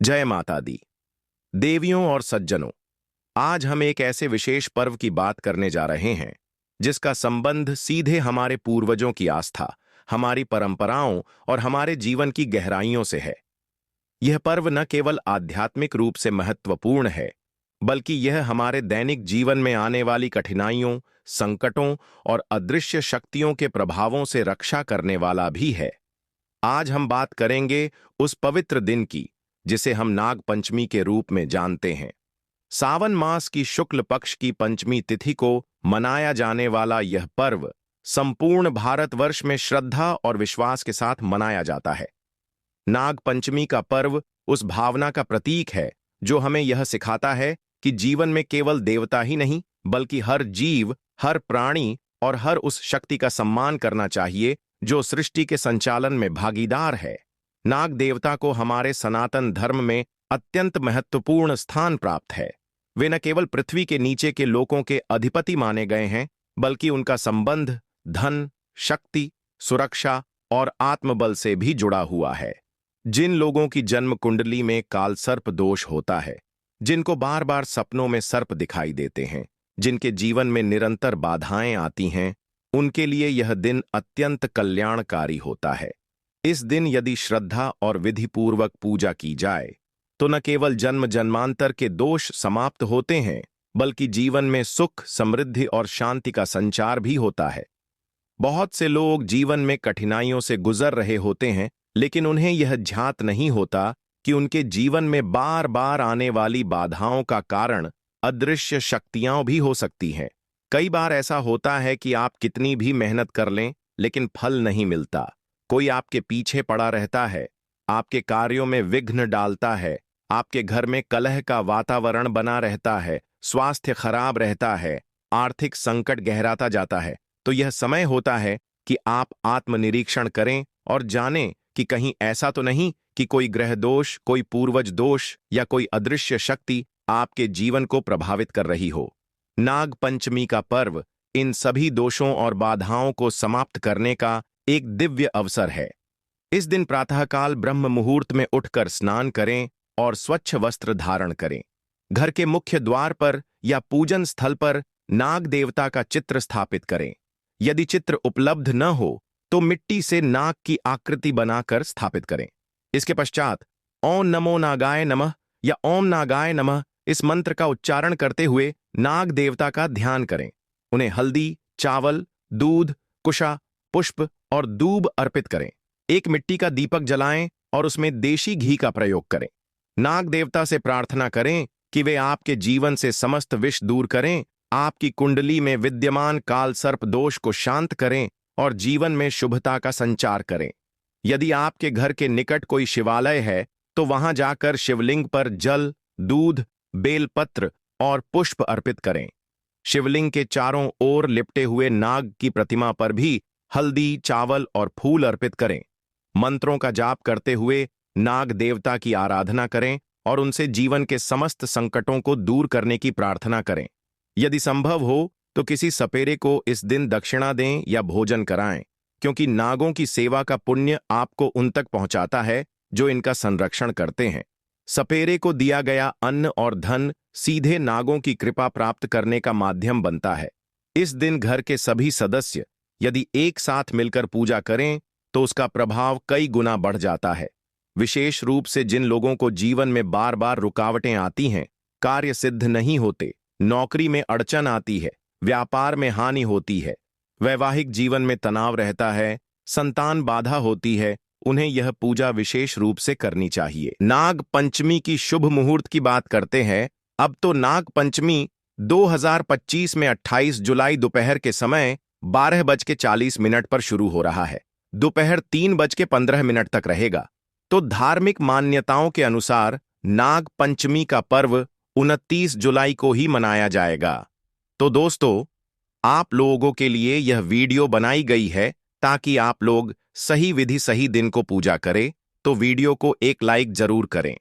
जय माता दी। देवियों और सज्जनों, आज हम एक ऐसे विशेष पर्व की बात करने जा रहे हैं जिसका संबंध सीधे हमारे पूर्वजों की आस्था, हमारी परंपराओं और हमारे जीवन की गहराइयों से है। यह पर्व न केवल आध्यात्मिक रूप से महत्वपूर्ण है, बल्कि यह हमारे दैनिक जीवन में आने वाली कठिनाइयों, संकटों और अदृश्य शक्तियों के प्रभावों से रक्षा करने वाला भी है। आज हम बात करेंगे उस पवित्र दिन की जिसे हम नाग पंचमी के रूप में जानते हैं। सावन मास की शुक्ल पक्ष की पंचमी तिथि को मनाया जाने वाला यह पर्व संपूर्ण भारतवर्ष में श्रद्धा और विश्वास के साथ मनाया जाता है। नाग पंचमी का पर्व उस भावना का प्रतीक है जो हमें यह सिखाता है कि जीवन में केवल देवता ही नहीं, बल्कि हर जीव, हर प्राणी और हर उस शक्ति का सम्मान करना चाहिए जो सृष्टि के संचालन में भागीदार है। नाग देवता को हमारे सनातन धर्म में अत्यंत महत्वपूर्ण स्थान प्राप्त है। वे न केवल पृथ्वी के नीचे के लोगों के अधिपति माने गए हैं, बल्कि उनका संबंध धन, शक्ति, सुरक्षा और आत्मबल से भी जुड़ा हुआ है। जिन लोगों की जन्म कुंडली में कालसर्प दोष होता है, जिनको बार बार सपनों में सर्प दिखाई देते हैं, जिनके जीवन में निरंतर बाधाएं आती हैं, उनके लिए यह दिन अत्यंत कल्याणकारी होता है। इस दिन यदि श्रद्धा और विधिपूर्वक पूजा की जाए तो न केवल जन्म जन्मांतर के दोष समाप्त होते हैं, बल्कि जीवन में सुख, समृद्धि और शांति का संचार भी होता है। बहुत से लोग जीवन में कठिनाइयों से गुजर रहे होते हैं, लेकिन उन्हें यह ध्यात नहीं होता कि उनके जीवन में बार बार आने वाली बाधाओं का कारण अदृश्य शक्तियां भी हो सकती हैं। कई बार ऐसा होता है कि आप कितनी भी मेहनत कर लें, लेकिन फल नहीं मिलता। कोई आपके पीछे पड़ा रहता है, आपके कार्यों में विघ्न डालता है, आपके घर में कलह का वातावरण बना रहता है, स्वास्थ्य खराब रहता है, आर्थिक संकट गहराता जाता है। तो यह समय होता है कि आप आत्मनिरीक्षण करें और जानें कि कहीं ऐसा तो नहीं कि कोई ग्रह दोष, कोई पूर्वज दोष या कोई अदृश्य शक्ति आपके जीवन को प्रभावित कर रही हो। नाग पंचमी का पर्व इन सभी दोषों और बाधाओं को समाप्त करने का एक दिव्य अवसर है। इस दिन प्रातःकाल ब्रह्म मुहूर्त में उठकर स्नान करें और स्वच्छ वस्त्र धारण करें। घर के मुख्य द्वार पर या पूजन स्थल पर नाग देवता का चित्र स्थापित करें। यदि चित्र उपलब्ध न हो तो मिट्टी से नाग की आकृति बनाकर स्थापित करें। इसके पश्चात ओम नमो नागाय नमः या ओम नागाय नमः इस मंत्र का उच्चारण करते हुए नाग देवता का ध्यान करें। उन्हें हल्दी, चावल, दूध, कुशा, पुष्प और दूब अर्पित करें। एक मिट्टी का दीपक जलाएं और उसमें देशी घी का प्रयोग करें। नाग देवता से प्रार्थना करें कि वे आपके जीवन से समस्त विष दूर करें, आपकी कुंडली में विद्यमान काल सर्प दोष को शांत करें और जीवन में शुभता का संचार करें। यदि आपके घर के निकट कोई शिवालय है तो वहां जाकर शिवलिंग पर जल, दूध, बेलपत्र और पुष्प अर्पित करें। शिवलिंग के चारों ओर लिपटे हुए नाग की प्रतिमा पर भी हल्दी, चावल और फूल अर्पित करें। मंत्रों का जाप करते हुए नाग देवता की आराधना करें और उनसे जीवन के समस्त संकटों को दूर करने की प्रार्थना करें। यदि संभव हो तो किसी सपेरे को इस दिन दक्षिणा दें या भोजन कराएं, क्योंकि नागों की सेवा का पुण्य आपको उन तक पहुंचाता है जो इनका संरक्षण करते हैं। सपेरे को दिया गया अन्न और धन सीधे नागों की कृपा प्राप्त करने का माध्यम बनता है। इस दिन घर के सभी सदस्य यदि एक साथ मिलकर पूजा करें तो उसका प्रभाव कई गुना बढ़ जाता है। विशेष रूप से जिन लोगों को जीवन में बार बार रुकावटें आती हैं, कार्य सिद्ध नहीं होते, नौकरी में अड़चन आती है, व्यापार में हानि होती है, वैवाहिक जीवन में तनाव रहता है, संतान बाधा होती है, उन्हें यह पूजा विशेष रूप से करनी चाहिए। नाग पंचमी की शुभ मुहूर्त की बात करते हैं। अब तो नाग पंचमी 2025 में 28 जुलाई दोपहर के समय 12:40 पर शुरू हो रहा है। दोपहर 3:15 तक रहेगा। तो धार्मिक मान्यताओं के अनुसार नाग पंचमी का पर्व 29 जुलाई को ही मनाया जाएगा। तो दोस्तों, आप लोगों के लिए यह वीडियो बनाई गई है ताकि आप लोग सही विधि सही दिन को पूजा करें। तो वीडियो को एक लाइक जरूर करें।